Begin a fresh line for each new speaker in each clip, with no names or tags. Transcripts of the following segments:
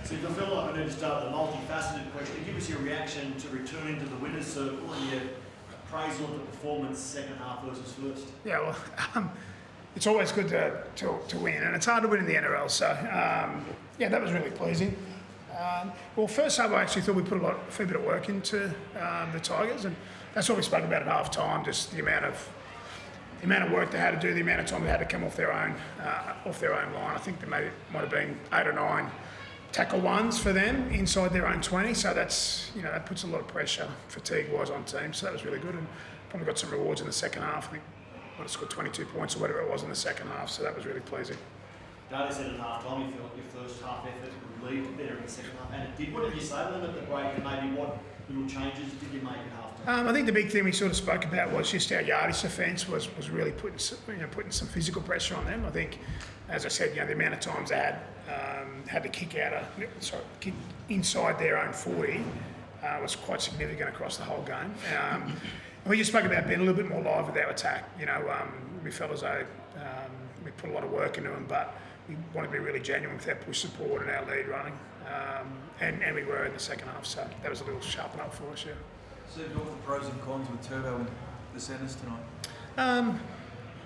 So I feel like I need to start with a multifaceted question. Give us your reaction to returning to the winners' circle and your appraisal of the performance second half versus first.
Yeah, well, it's always good to win, and it's hard to win in the NRL. So yeah, that was really pleasing. Well, first half I actually thought we put a fair bit of work into the Tigers, and that's what we spoke about at half time. Just the amount of work they had to do, the amount of time they had to come off their own line. I think there might have been 8 or 9 tackle ones for them inside their own 20. So that's that puts a lot of pressure, fatigue-wise, on teams. So that was really good, and probably got some rewards in the second half. I think I scored 22 points or whatever it was in the second half. So that was really pleasing.
Daly said at half time you felt your first half effort relieved better in the second half, and it did. What did you say to them at the break, and maybe what little changes did you make at half time?
I think the big thing we sort of spoke about was just our yardage defence was really putting some physical pressure on them. I think, as I said, the amount of times they had to kick inside their own 40 was quite significant across the whole game. We just spoke about being a little bit more live with our attack. We felt as though we put a lot of work into them, but we wanted to be really genuine with our push support and our lead running, and we were in the second half. So that was a little sharpen up for us, yeah.
So what were the pros and cons with Turbo and the centres tonight?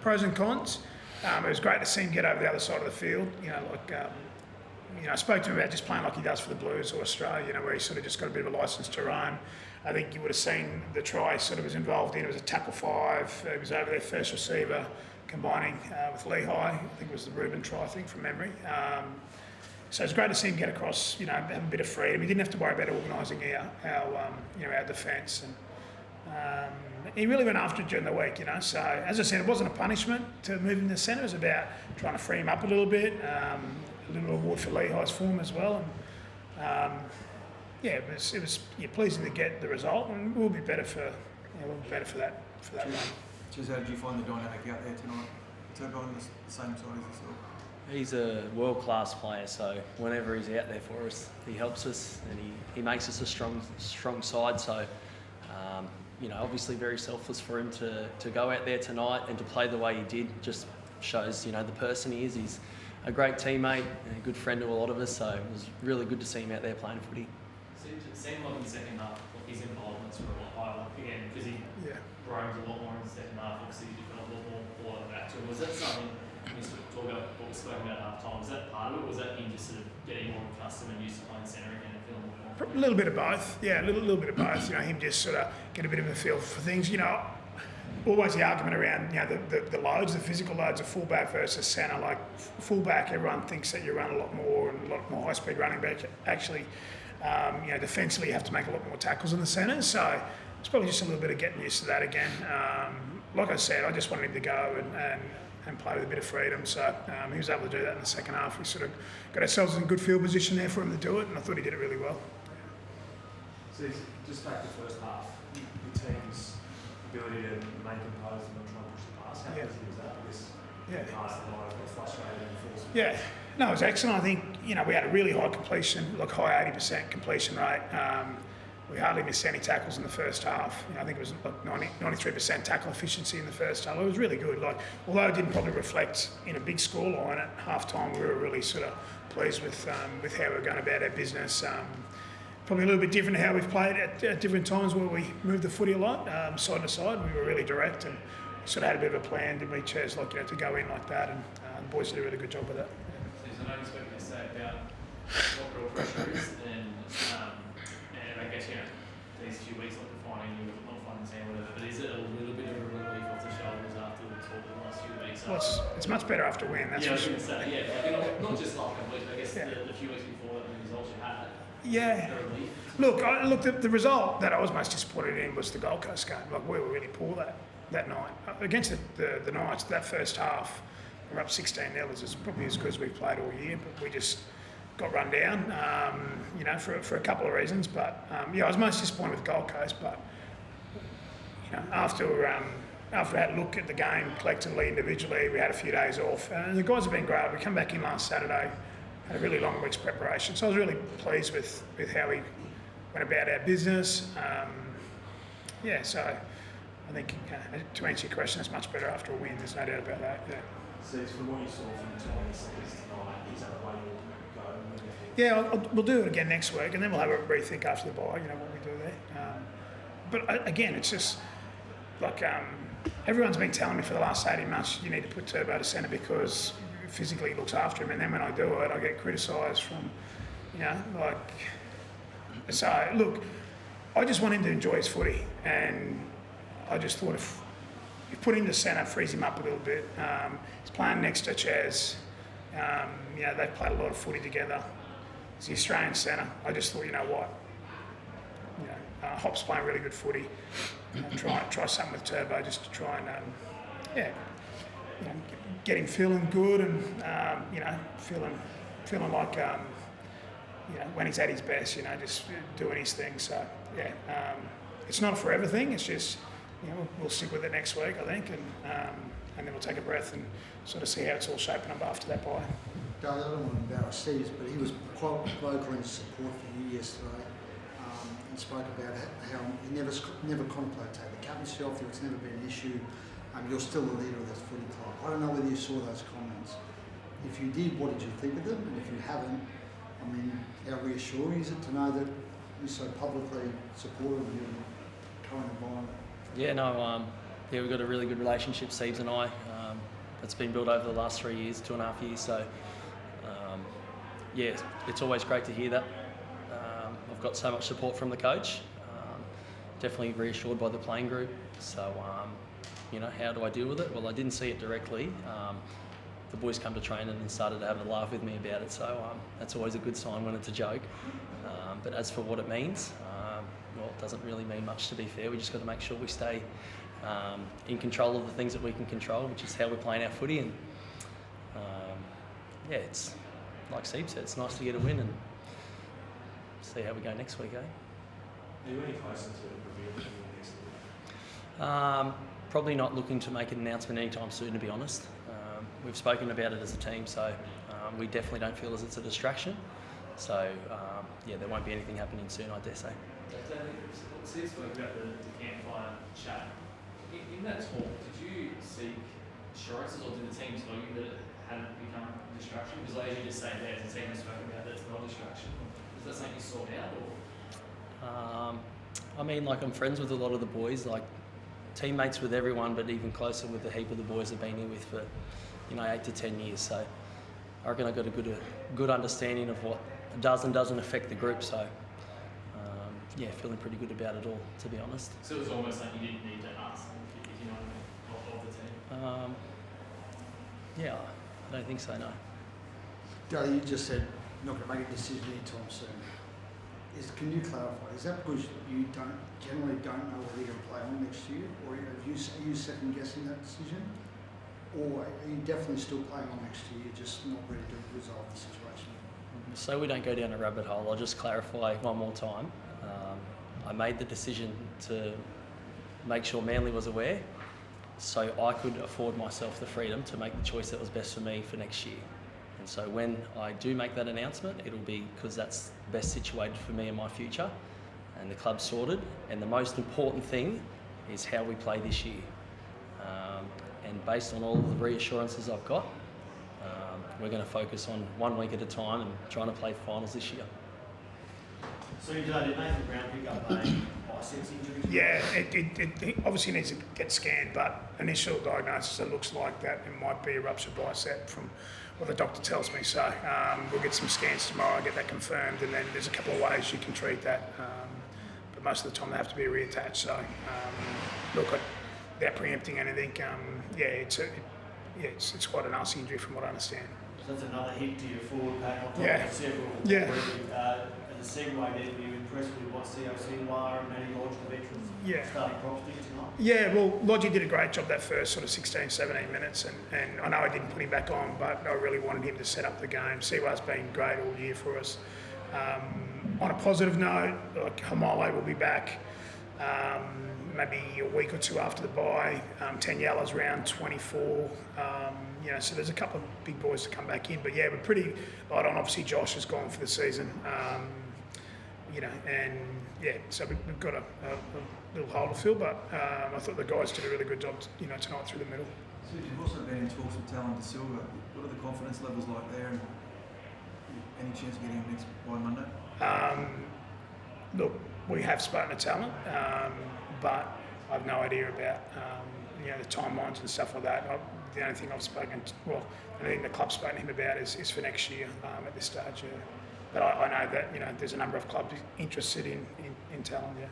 Pros and cons. It was great to see him get over the other side of the field. I spoke to him about just playing like he does for the Blues or Australia, where he sort of just got a bit of a licence to roam. I think you would have seen the try sort of was involved in. It was a tackle 5. It was over their first receiver, combining with Lehigh. I think it was the Ruben try, from memory. So it's great to see him get across, have a bit of freedom. He didn't have to worry about organising our defence, and he really went after it during the week. So as I said, it wasn't a punishment to move him to centre. It was about trying to free him up a little bit. A little reward for Lehigh's form as well, and it was pleasing to get the result, and we'll be better for that run.
Cheers. How did you find the dynamic out there tonight? Turbo on the same side as yourself.
He's a world-class player, so whenever he's out there for us, he helps us, and he makes us a strong side. So, obviously very selfless for him to go out there tonight and to play the way he did. Just shows, the person he is. He's a great teammate and a good friend to a lot of us, so it was really good to see him out there playing footy.
It seemed like in the second half, his involvements were a lot higher, again, because he roamed a lot more in the second half. Obviously, you felt a lot more back to him. Was that something, when you sort of talk about what we spoke about at half time, was that part of it? Was that him just sort of getting more accustomed and used to playing centre again and feeling more confident?
A little bit of both, yeah, a little bit of both. Him just sort of get a bit of a feel for things. Always the argument around the loads, the physical loads of fullback versus centre. Like fullback, everyone thinks that you run a lot more and a lot more high speed running, but actually, defensively you have to make a lot more tackles in the centre. So it's probably just a little bit of getting used to that again. Like I said, I just wanted him to go and play with a bit of freedom. So he was able to do that in the second half. We sort of got ourselves in a good field position there for him to do it, and I thought he did it really well.
So just back to the first half, the team's ability to remain composed and not try and push the pass. How easy was that? Because the pass the line got frustrated and forced.
Yeah, no, it was excellent. I think we had a really high completion, high 80% completion rate. We hardly missed any tackles in the first half. I think it was 93% tackle efficiency in the first half. It was really good. Although it didn't probably reflect in a big scoreline at half time, we were really sort of pleased with how we were going about our business. Probably a little bit different to how we've played at different times where we moved the footy a lot, side to side. We were really direct and sort of had a bit of a plan, didn't we, Chaz, to go in like that, and the boys did a really good job with that.
So I know you spoke yesterday about what real pressure is, and I guess, these few weeks like defining you, not finding the whatever, but is it a little bit of a relief off the shoulders after the talk the last few weeks?
Well, it's much better after a win, that's for sure.
Not just like a week, I guess the few weeks before that, the results you had.
Yeah. Look, the result that I was most disappointed in was the Gold Coast game. We were really poor that night. Against the Knights, that first half, we were up 16-0. It was probably as good as we've played all year, but we just got run down, for a couple of reasons. But, I was most disappointed with Gold Coast. But, after we had a look at the game collectively, individually, we had a few days off. And the guys have been great. We come back in last Saturday, had a really long week's preparation. So I was really pleased with how we went about our business. So I think to answer your question, it's much better after a win. There's no doubt about that. Yeah.
So from what you saw from the 20 seconds tonight, is that the way you'll go moving
we'll do it again next week, and then we'll have a rethink after the bye. You know what we do there. But again, it's just like everyone's been telling me for the last 18 months, you need to put Turbo to centre because physically he looks after him, and then when I do it, I get criticised from, So look, I just want him to enjoy his footy, and I just thought if you put him to centre, frees him up a little bit. He's playing next to Chaz. They've played a lot of footy together. He's the Australian centre. I just thought, you know what? Hop's playing really good footy. Try something with Turbo just to try and, get him feeling good and, feeling like, when he's at his best, just doing his thing. So, it's not a forever thing. It's just, we'll stick with it next week, I think, and then we'll take a breath and sort of see how it's all shaping up after that bye.
Dale, I don't want to embarrass Steve, but he was quite vocal in support for you yesterday, and spoke about how he never contemplated taking the captaincy off you. It's never been an issue. You're still the leader of this footy club. I don't know whether you saw those comments. If you did, what did you think of them? And if you haven't, how reassuring is it to know that you're so publicly supportive of your current environment?
We've got a really good relationship, Siebes and I. It's been built over the last 3 years, 2.5 years. So, it's always great to hear that. I've got so much support from the coach. Definitely reassured by the playing group. So, how do I deal with it? Well, I didn't see it directly. The boys come to training and started to have a laugh with me about it. So, that's always a good sign when it's a joke. But as for what it means, it doesn't really mean much, to be fair. We just got to make sure we stay in control of the things that we can control, which is how we're playing our footy. And it's like Steve said, it's nice to get a win and see how we go next week, eh?
Are you any closer to revealing next week?
Probably not looking to make an announcement anytime soon, to be honest. We've spoken about it as a team, so we definitely don't feel as it's a distraction. So, there won't be anything happening soon, I dare say.
Steve spoke about the campfire chat. In that talk, did you seek assurances, or did the team tell you that it hadn't become a distraction? Because as you just say there, the team has spoken about that it's not a distraction. Is that something you sought out, or?
I'm friends with a lot of the boys, teammates with everyone, but even closer with a heap of the boys I've been here with for, 8 to 10 years. So I reckon I've got a good understanding of what does and doesn't affect the group. So, feeling pretty good about it all, to be honest.
So it was almost like you didn't need to ask, if you know what I mean, of the team?
I don't think so, no.
Dale, you just said you're not going to make a decision anytime soon. Can you clarify? Is that because you generally don't know whether you're going to play on next year, or are you second guessing that decision, or are you definitely still playing on next year, you're just not ready to resolve the situation?
So we don't go down a rabbit hole, I'll just clarify one more time. I made the decision to make sure Manly was aware, so I could afford myself the freedom to make the choice that was best for me for next year. And so when I do make that announcement, it'll be because that's best situated for me and my future, and the club's sorted. And the most important thing is how we play this year. And based on all of the reassurances I've got, we're going to focus on 1 week at a time and trying to play finals this year.
So did Nathan Brown pick up a biceps injury?
Yeah, it obviously needs to get scanned, but initial diagnosis, it looks like that it might be a ruptured bicep from what the doctor tells me. So we'll get some scans tomorrow, get that confirmed, and then there's a couple of ways you can treat that. But most of the time they have to be reattached. So without preempting anything, it's quite a nasty injury from what I understand.
So that's another hit to your forward pack on top
Yeah.
of several.
Yeah.
As a segue, then, were you impressed with what COC Wire and Manny Lodge, the veterans, starting props did tonight?
Yeah, well, Lodgy did a great job that first sort of 16, 17 minutes, and I know I didn't put him back on, but I really wanted him to set up the game. Siwa's been great all year for us. On a positive note, Hamale will be back maybe a week or two after the bye. Tanyala's round 24. So there's a couple of big boys to come back in, but we're pretty light on. Obviously, Josh has gone for the season. So we've got a little hole to fill, but I thought the guys did a really good job, tonight through the middle.
So you've also been in talks with Talon De Silva. What are the confidence levels like there, and Any chance of getting him next by Monday?
Look, we have spoken to talent, but I've no idea about the timelines and stuff like that. The only thing the only thing the club's spoken to him about is for next year at this stage. Yeah. But I know that there's a number of clubs interested in talent. Yeah.